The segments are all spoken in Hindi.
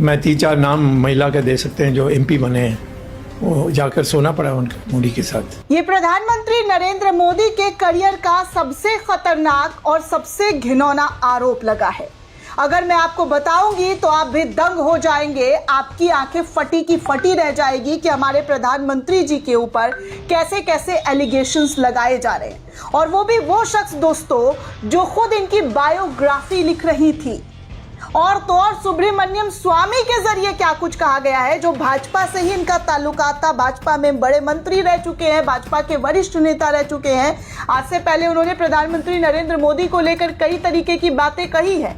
मैं 3-4 नाम महिला के दे सकते हैं जो एमपी बने हैं, वो जाकर सोना पड़ा उनका मोदी के साथ। ये प्रधानमंत्री नरेंद्र मोदी के करियर का सबसे खतरनाक और सबसे घिनौना आरोप लगा है। अगर मैं आपको बताऊंगी तो आप भी दंग हो जाएंगे, आपकी आंखें फटी की फटी रह जाएगी कि हमारे प्रधानमंत्री जी के ऊपर कैसे कैसे एलिगेशंस लगाए जा रहे हैं। और वो भी वो शख्स दोस्तों जो खुद इनकी बायोग्राफी लिख रही थी। और तो और सुब्रमण्यम स्वामी के जरिए क्या कुछ कहा गया है, जो भाजपा से ही इनका ताल्लुकात था, भाजपा में बड़े मंत्री रह चुके हैं, भाजपा के वरिष्ठ नेता रह चुके हैं। आज से पहले उन्होंने प्रधानमंत्री नरेंद्र मोदी को लेकर कई तरीके की बातें कही है,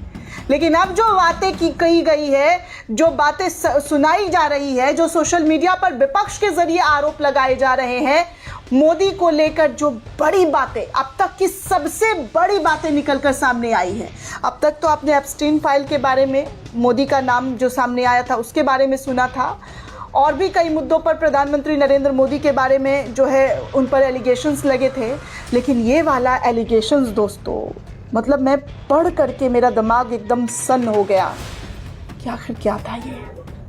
लेकिन अब जो बातें कही गई है, जो बातें सुनाई जा रही है, जो सोशल मीडिया पर विपक्ष के जरिए आरोप लगाए जा रहे हैं मोदी को लेकर, जो बड़ी बातें, अब तक की सबसे बड़ी बातें निकलकर सामने आई है। अब तक तो आपने एप्स्टीन फाइल के बारे में, मोदी का नाम जो सामने आया था उसके बारे में सुना था, और भी कई मुद्दों पर प्रधानमंत्री नरेंद्र मोदी के बारे में जो है उन पर एलिगेशंस लगे थे। लेकिन ये वाला एलिगेशंस दोस्तों, मतलब मैं पढ़ करके मेरा दिमाग एकदम सन्न हो गया कि आखिर क्या था ये,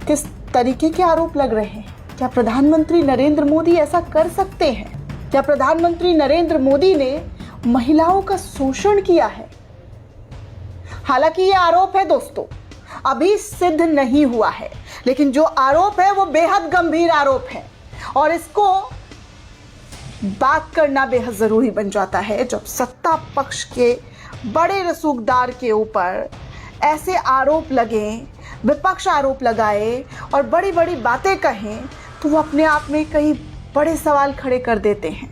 किस तरीके के आरोप लग रहे हैं। क्या प्रधानमंत्री नरेंद्र मोदी ऐसा कर सकते हैं? क्या प्रधानमंत्री नरेंद्र मोदी ने महिलाओं का शोषण किया है? हालांकि ये आरोप है दोस्तों, अभी सिद्ध नहीं हुआ है, लेकिन जो आरोप है वो बेहद गंभीर आरोप है और इसको बात करना बेहद जरूरी बन जाता है जब सत्ता पक्ष के बड़े रसूखदार के ऊपर ऐसे आरोप लगे, विपक्ष आरोप लगाए और बड़ी बड़ी बातें कहें, तो वो अपने आप में कई बड़े सवाल खड़े कर देते हैं।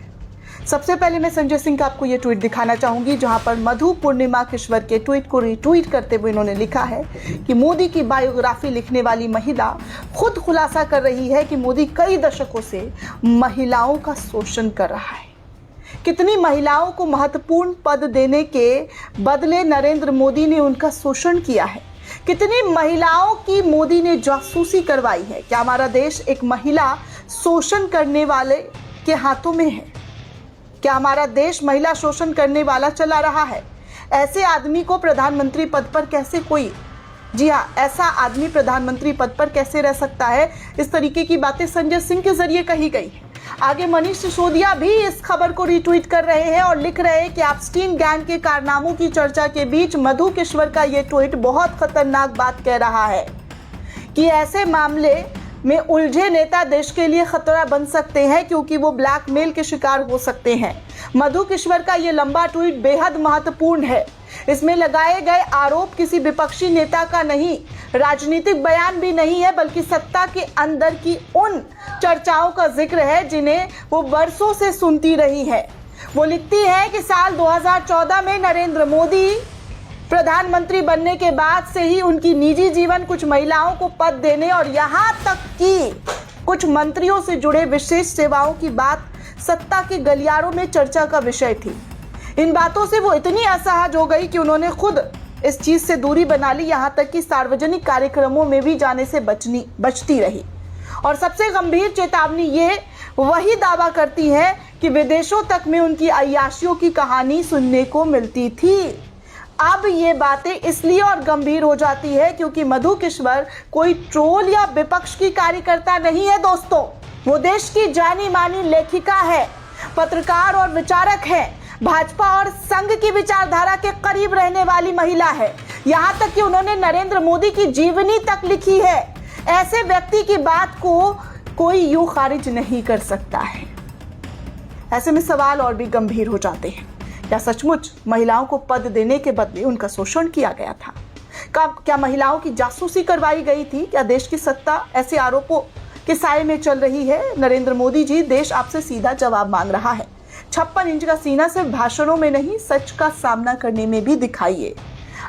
सबसे पहले मैं संजय सिंह का आपको ये ट्वीट दिखाना चाहूंगी, जहां पर मधु पूर्णिमा किश्वर के ट्वीट को रीट्वीट करते हुए इन्होंने लिखा है कि मोदी की बायोग्राफी लिखने वाली महिला खुद खुलासा कर रही है कि मोदी कई दशकों से महिलाओं का शोषण कर रहा है। कितनी महिलाओं को महत्वपूर्ण पद देने के बदले नरेंद्र मोदी ने उनका शोषण किया है। कितनी महिलाओं की मोदी ने जासूसी करवाई है। क्या हमारा देश एक महिला शोषण करने वाले के हाथों में है? क्या हमारा देश महिला शोषण करने वाला चला रहा है? ऐसे आदमी को प्रधानमंत्री पद पर कैसे कोई, जी हाँ, ऐसा आदमी प्रधानमंत्री पद पर कैसे रह सकता है? इस तरीके की बातें संजय सिंह के जरिए कही गई है। आगे मनीष सिसोदिया भी इस खबर को रीट्वीट कर रहे हैं और लिख रहे हैं कि एप्स्टीन गैंग के कारनामों की चर्चा के बीच मधु किश्वर का ये ट्वीट बहुत खतरनाक बात कह रहा है कि ऐसे मामले में उलझे नेता देश के लिए खतरा बन सकते हैं, क्योंकि वो ब्लैकमेल के शिकार हो सकते हैं। मधु किश्वर का ये लंबा ट्वीट बेहद महत्वपूर्ण है। इसमें लगाए गए आरोप किसी विपक्षी नेता का नहीं, राजनीतिक बयान भी नहीं है, बल्कि सत्ता के अंदर की उन चर्चाओं का जिक्र है जिन्हें वो वर्षों से सुनती रही है। वो लिखती है कि साल 2014 में नरेंद्र मोदी प्रधानमंत्री बनने के बाद से ही उनकी निजी जीवन, कुछ महिलाओं को पद देने और यहाँ तक कि कुछ मंत्रियों से जुड़े विशेष सेवाओं की बात सत्ता के गलियारों में चर्चा का विषय थी। इन बातों से वो इतनी असहज हो गई कि उन्होंने खुद इस चीज से दूरी बना ली, यहाँ तक कि सार्वजनिक कार्यक्रमों में भी जाने से बचती रही। और सबसे गंभीर चेतावनी ये वही दावा करती है कि विदेशों तक में उनकी अय्याशियों की कहानी सुनने को मिलती थी। अब ये बातें इसलिए और गंभीर हो जाती है क्योंकि मधु किश्वर कोई ट्रोल या विपक्ष की कार्यकर्ता नहीं है दोस्तों। वो देश की जानी मानी लेखिका है, पत्रकार और विचारक है, भाजपा और संघ की विचारधारा के करीब रहने वाली महिला है। यहाँ तक कि उन्होंने नरेंद्र मोदी की जीवनी तक लिखी है। ऐसे व्यक्ति की बात को कोई यूं खारिज नहीं कर सकता है। ऐसे में सवाल और भी गंभीर हो जाते हैं। क्या सचमुच महिलाओं को पद देने के बदले उनका शोषण किया गया था? क्या महिलाओं की जासूसी करवाई गई थी? क्या देश की सत्ता ऐसे आरोपों के साए में चल रही है? नरेंद्र मोदी जी, देश आपसे सीधा जवाब मांग रहा है। 56 इंच का सीना सिर्फ भाषणों में नहीं, सच का सामना करने में भी दिखाइए।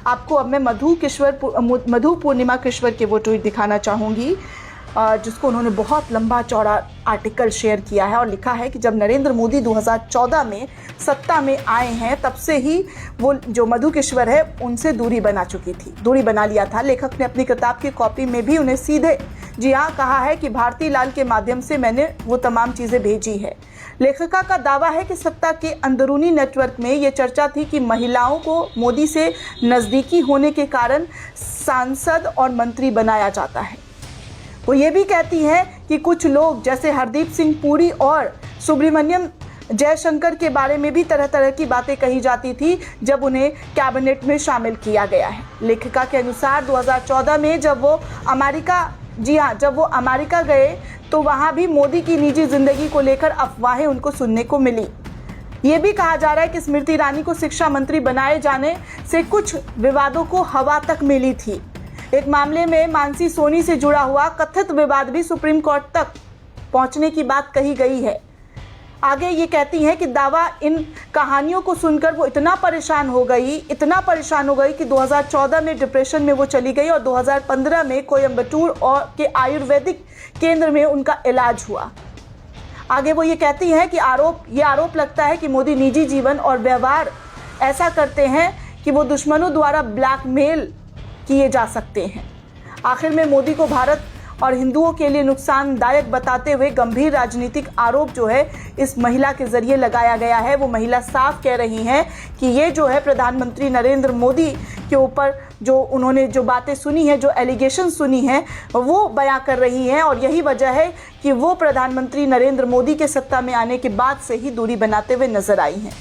आपको अब मैं मधु पूर्णिमा किश्वर के वो ट्वीट दिखाना चाहूँगी जिसको उन्होंने बहुत लंबा चौड़ा आर्टिकल शेयर किया है और लिखा है कि जब नरेंद्र मोदी 2014 में सत्ता में आए हैं, तब से ही वो जो मधु किश्वर है उनसे दूरी बना लिया था। लेखक ने अपनी किताब की कॉपी में भी उन्हें सीधे जी हाँ कहा है कि भारती लाल के माध्यम से मैंने वो तमाम चीज़ें भेजी है। लेखिका का दावा है कि सत्ता के अंदरूनी नेटवर्क में ये चर्चा थी कि महिलाओं को मोदी से नज़दीकी होने के कारण सांसद और मंत्री बनाया जाता है। वो ये भी कहती है कि कुछ लोग जैसे हरदीप सिंह पुरी और सुब्रमण्यम जयशंकर के बारे में भी तरह तरह की बातें कही जाती थी जब उन्हें कैबिनेट में शामिल किया गया है। लेखिका के अनुसार 2014 में जब वो अमेरिका गए तो वहाँ भी मोदी की निजी जिंदगी को लेकर अफवाहें उनको सुनने को मिली। ये भी कहा जा रहा है कि स्मृति ईरानी को शिक्षा मंत्री बनाए जाने से कुछ विवादों को हवा तक मिली थी। एक मामले में मानसी सोनी से जुड़ा हुआ कथित विवाद भी सुप्रीम कोर्ट तक पहुंचने की बात कही गई है। आगे ये कहती हैं कि दावा इन कहानियों को सुनकर वो इतना परेशान हो गई कि 2014 में डिप्रेशन में वो चली गई और 2015 में कोयम्बटूर और के आयुर्वेदिक केंद्र में उनका इलाज हुआ। आगे वो ये कहती हैं कि आरोप लगता है कि मोदी निजी जीवन और व्यवहार ऐसा करते हैं कि वो दुश्मनों द्वारा ब्लैकमेल किए जा सकते हैं। आखिर में मोदी को भारत और हिंदुओं के लिए नुकसानदायक बताते हुए गंभीर राजनीतिक आरोप जो है इस महिला के जरिए लगाया गया है। वो महिला साफ कह रही हैं कि ये जो है प्रधानमंत्री नरेंद्र मोदी के ऊपर जो उन्होंने जो बातें सुनी है, जो एलिगेशन सुनी है, वो बयां कर रही हैं और यही वजह है कि वो प्रधानमंत्री नरेंद्र मोदी के सत्ता में आने के बाद से ही दूरी बनाते हुए नजर आई हैं।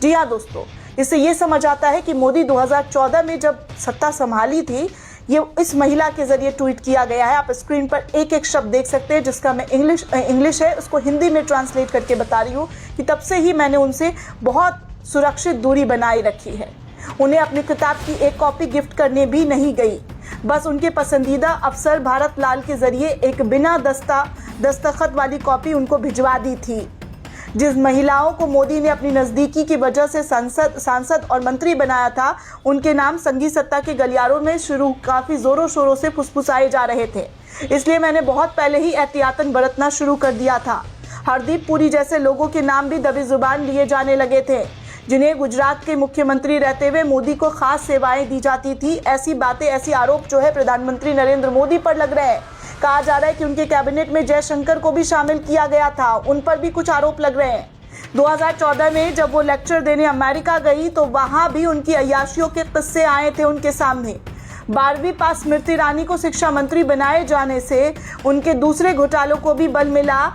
जी हाँ दोस्तों, इससे ये समझ आता है कि मोदी 2014 में जब सत्ता संभाली थी, ये इस महिला के जरिए ट्वीट किया गया है। आप स्क्रीन पर एक एक शब्द देख सकते हैं जिसका मैं इंग्लिश है उसको हिंदी में ट्रांसलेट करके बता रही हूँ कि तब से ही मैंने उनसे बहुत सुरक्षित दूरी बनाए रखी है। उन्हें अपनी किताब की एक कॉपी गिफ्ट करने भी नहीं गई, बस उनके पसंदीदा अफसर भारत लाल के जरिए एक बिना दस्तखत वाली कॉपी उनको भिजवा दी थी। जिस महिलाओं को मोदी ने अपनी नज़दीकी की वजह से सांसद और मंत्री बनाया था, उनके नाम संघी सत्ता के गलियारों में काफ़ी ज़ोरों शोरों से फुसफुसाए जा रहे थे। इसलिए मैंने बहुत पहले ही एहतियातन बरतना शुरू कर दिया था। हरदीप पुरी जैसे लोगों के नाम भी दबी जुबान लिए जाने लगे थे, जिन्हें गुजरात के मुख्यमंत्री रहते हुए मोदी को खास सेवाएं दी जाती थी। ऐसे आरोप जो है प्रधानमंत्री नरेंद्र मोदी पर लग रहे हैं। कहा जा रहा है कि उनके कैबिनेट में जयशंकर को भी शामिल किया गया था, उन पर भी कुछ आरोप लग रहे हैं। 2014 में जब वो लेक्चर देने अमेरिका गई तो वहां भी उनकी अय्याशियों के किस्से आए थे उनके सामने। 12वीं पास स्मृति ईरानी को शिक्षा मंत्री बनाए जाने से उनके दूसरे घोटालों को भी बल मिला,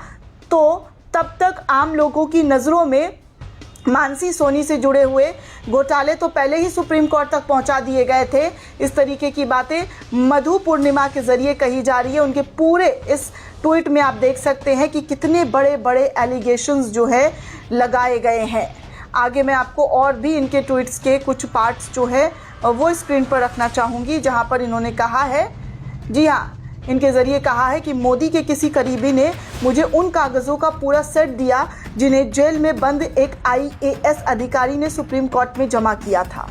तो तब तक आम लोगों की नज़रों में मानसी सोनी से जुड़े हुए घोटाले तो पहले ही सुप्रीम कोर्ट तक पहुंचा दिए गए थे। इस तरीके की बातें मधु पूर्णिमा के जरिए कही जा रही है। उनके पूरे इस ट्वीट में आप देख सकते हैं कि कितने बड़े बड़े एलिगेशंस जो है लगाए गए हैं। आगे मैं आपको और भी इनके ट्वीट्स के कुछ पार्ट्स जो है वो स्क्रीन पर रखना चाहूँगी, जहाँ पर इन्होंने कहा है, जी हाँ, इनके ज़रिए कहा है कि मोदी के किसी करीबी ने मुझे उन कागज़ों का पूरा सेट दिया जिन्हें जेल में बंद एक IAS अधिकारी ने सुप्रीम कोर्ट में जमा किया था।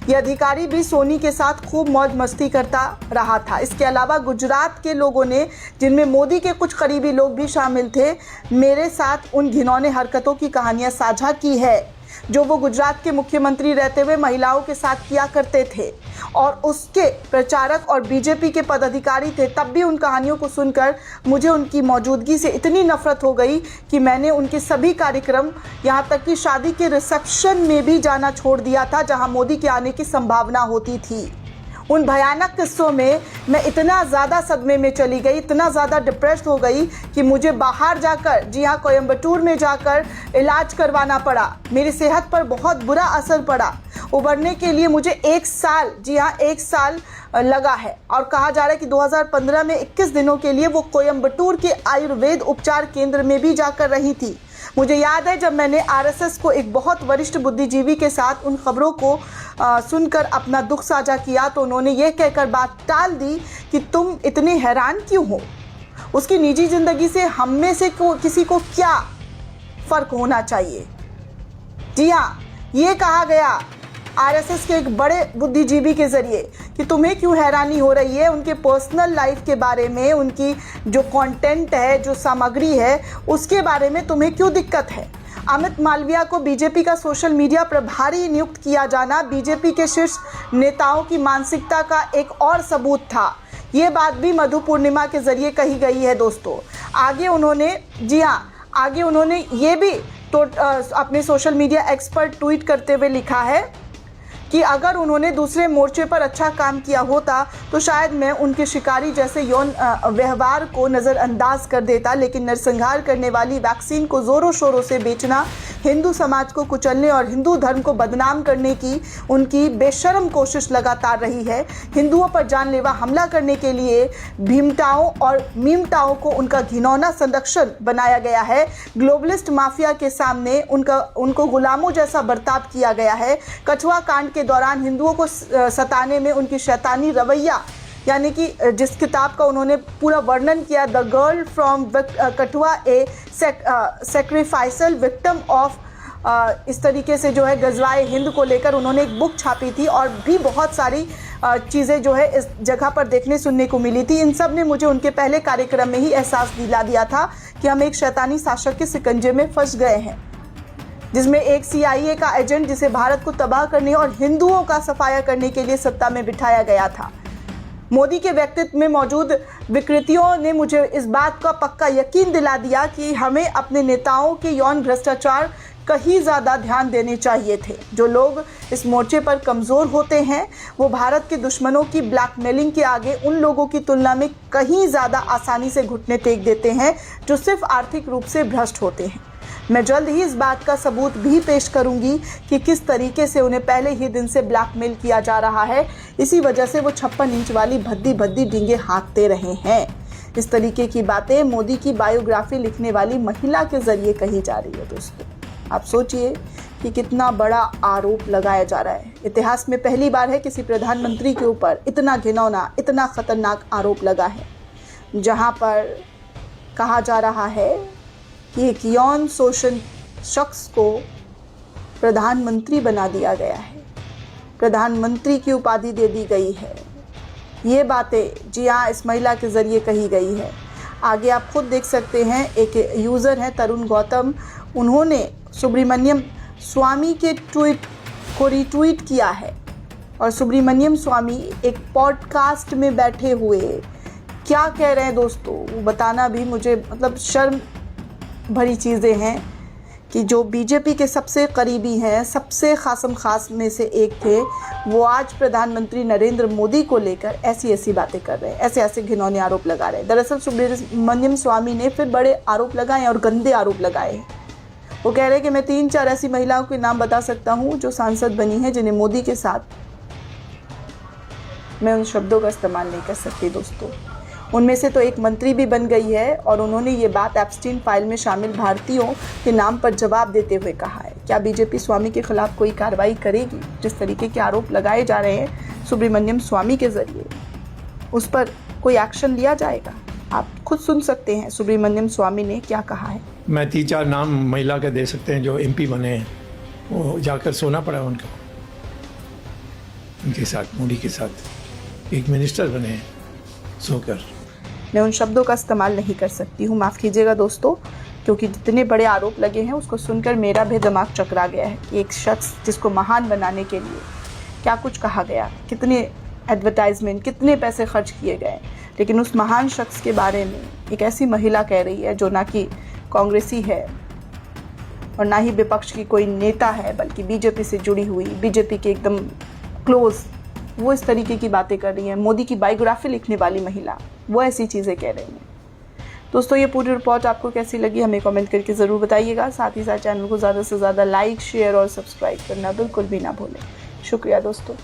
यह अधिकारी भी सोनी के साथ खूब मौज मस्ती करता रहा था। इसके अलावा गुजरात के लोगों ने, जिनमें मोदी के कुछ करीबी लोग भी शामिल थे, मेरे साथ उन घिनौने हरकतों की कहानियाँ साझा की है जो वो गुजरात के मुख्यमंत्री रहते हुए महिलाओं के साथ किया करते थे और उसके प्रचारक और बीजेपी के पदाधिकारी थे। तब भी उन कहानियों को सुनकर मुझे उनकी मौजूदगी से इतनी नफरत हो गई कि मैंने उनके सभी कार्यक्रम, यहाँ तक कि शादी के रिसेप्शन में भी जाना छोड़ दिया था जहाँ मोदी के आने की संभावना होती थी। उन भयानक किस्सों में मैं इतना ज़्यादा सदमे में चली गई, इतना ज़्यादा डिप्रेस्ड हो गई कि मुझे बाहर जाकर, जी हाँ, कोयम्बटूर में जाकर इलाज करवाना पड़ा। मेरी सेहत पर बहुत बुरा असर पड़ा। उबरने के लिए मुझे 1 साल, जी हाँ, 1 साल लगा है। और कहा जा रहा है कि 2015 में 21 दिनों के लिए वो कोयम्बटूर के आयुर्वेद उपचार केंद्र में भी जाकर रही थी। मुझे याद है जब मैंने RSS को एक बहुत वरिष्ठ बुद्धिजीवी के साथ उन खबरों को सुनकर अपना दुख साझा किया तो उन्होंने ये कहकर बात टाल दी कि तुम इतने हैरान क्यों हो, उसकी निजी ज़िंदगी से हम में से किसी को क्या फ़र्क होना चाहिए। जी हाँ, ये कहा गया RSS के एक बड़े बुद्धिजीवी के ज़रिए कि तुम्हें क्यों हैरानी हो रही है उनके पर्सनल लाइफ के बारे में, उनकी जो कंटेंट है, जो सामग्री है, उसके बारे में तुम्हें क्यों दिक्कत है। अमित मालविया को बीजेपी का सोशल मीडिया प्रभारी नियुक्त किया जाना बीजेपी के शीर्ष नेताओं की मानसिकता का एक और सबूत था। ये बात भी मधु पूर्णिमा के जरिए कही गई है दोस्तों। आगे उन्होंने, जी हाँ, आगे उन्होंने ये भी तो अपने सोशल मीडिया एक्सपर्ट ट्वीट करते हुए लिखा है कि अगर उन्होंने दूसरे मोर्चे पर अच्छा काम किया होता तो शायद मैं उनके शिकारी जैसे यौन व्यवहार को नज़रअंदाज कर देता, लेकिन नरसंहार करने वाली वैक्सीन को ज़ोरों शोरों से बेचना, हिंदू समाज को कुचलने और हिंदू धर्म को बदनाम करने की उनकी बेशर्म कोशिश लगातार रही है। हिंदुओं पर जानलेवा हमला करने के लिए भीमताओं और मीमताओं को उनका घिनौना संरक्षण बनाया गया है। ग्लोबलिस्ट माफिया के सामने उनको गुलामों जैसा बर्ताव किया गया है। कठुआ कांड के दौरान हिंदुओं को सताने में उनकी शैतानी रवैया, यानी कि जिस किताब का उन्होंने पूरा वर्णन किया, the girl from Kathua A sacrificial victim of, इस तरीके से जो है गजवाए हिंद को लेकर उन्होंने एक बुक छापी थी और भी बहुत सारी चीज़ें जो है इस जगह पर देखने सुनने को मिली थी। इन सब ने मुझे उनके पहले कार्यक्रम में ही एहसास दिला दिया था कि हम एक शैतानी शासक के शिकंजे में फंस गए हैं, जिसमें एक CIA का एजेंट जिसे भारत को तबाह करने और हिंदुओं का सफाया करने के लिए सत्ता में बिठाया गया था। मोदी के व्यक्तित्व में मौजूद विकृतियों ने मुझे इस बात का पक्का यकीन दिला दिया कि हमें अपने नेताओं के यौन भ्रष्टाचार कहीं ज़्यादा ध्यान देने चाहिए थे। जो लोग इस मोर्चे पर कमज़ोर होते हैं वो भारत के दुश्मनों की ब्लैकमेलिंग के आगे उन लोगों की तुलना में कहीं ज़्यादा आसानी से घुटने टेक देते हैं जो सिर्फ आर्थिक रूप से भ्रष्ट होते हैं। मैं जल्द ही इस बात का सबूत भी पेश करूंगी कि किस तरीके से उन्हें पहले ही दिन से ब्लैकमेल किया जा रहा है। इसी वजह से वो 56 इंच वाली भद्दी भद्दी डींगे हाँकते रहे हैं। इस तरीके की बातें मोदी की बायोग्राफी लिखने वाली महिला के जरिए कही जा रही है। दोस्तों, आप सोचिए कि कितना बड़ा आरोप लगाया जा रहा है। इतिहास में पहली बार है किसी प्रधानमंत्री के ऊपर इतना घिनौना, इतना खतरनाक आरोप लगा है, जहां पर कहा जा रहा है कि एक यौन शोषण शख्स को प्रधानमंत्री बना दिया गया है, प्रधानमंत्री की उपाधि दे दी गई है। ये बातें जी हाँ इस महिला के ज़रिए कही गई है। आगे आप खुद देख सकते हैं, एक यूज़र हैं तरुण गौतम, उन्होंने सुब्रमण्यम स्वामी के ट्वीट को रीट्वीट किया है और सुब्रमण्यम स्वामी एक पॉडकास्ट में बैठे हुए क्या कह रहे हैं दोस्तों, वो बताना भी मुझे मतलब शर्म भरी चीज़ें हैं कि जो बीजेपी के सबसे करीबी हैं, सबसे खासम खास में से एक थे, वो आज प्रधानमंत्री नरेंद्र मोदी को लेकर ऐसी बातें कर रहे हैं, ऐसे घिनौने आरोप लगा रहे हैं। दरअसल सुब्रमण्यम स्वामी ने फिर बड़े आरोप लगाए और गंदे आरोप लगाए हैं। वो कह रहे हैं कि मैं 3-4 ऐसी महिलाओं के नाम बता सकता हूँ जो सांसद बनी हैं, जिन्हें मोदी के साथ, मैं उन शब्दों का इस्तेमाल नहीं कर सकती दोस्तों, उनमें से तो एक मंत्री भी बन गई है और उन्होंने ये बात एप्स्टीन फाइल में शामिल भारतीयों के नाम पर जवाब देते हुए कहा है। क्या बीजेपी स्वामी के खिलाफ कोई कार्रवाई करेगी? जिस तरीके के आरोप लगाए जा रहे हैं सुब्रमण्यम स्वामी के जरिए, उस पर कोई एक्शन लिया जाएगा? आप खुद सुन सकते हैं सुब्रमण्यम स्वामी ने क्या कहा है। मैं 3-4 नाम महिला के दे सकते हैं जो MP बने हैं, वो जाकर सोना पड़ा उनको, उनके साथ, मोदी के साथ एक मिनिस्टर बने हैं सोकर। मैं उन शब्दों का इस्तेमाल नहीं कर सकती हूँ, माफ़ कीजिएगा दोस्तों, क्योंकि जितने बड़े आरोप लगे हैं उसको सुनकर मेरा भी दिमाग चकरा गया है कि एक शख्स जिसको महान बनाने के लिए क्या कुछ कहा गया, कितने एडवर्टाइजमेंट, कितने पैसे खर्च किए गए, लेकिन उस महान शख्स के बारे में एक ऐसी महिला कह रही है जो ना कि कांग्रेसी है और ना ही विपक्ष की कोई नेता है, बल्कि बीजेपी से जुड़ी हुई, बीजेपी के एकदम क्लोज, वो इस तरीके की बातें कर रही है। मोदी की बायोग्राफी लिखने वाली महिला वो ऐसी चीज़ें कह रही हैं। दोस्तों, ये पूरी रिपोर्ट आपको कैसी लगी हमें कमेंट करके ज़रूर बताइएगा। साथ ही साथ चैनल को ज़्यादा से ज़्यादा लाइक, शेयर और सब्सक्राइब करना बिल्कुल भी ना भूलें। शुक्रिया दोस्तों।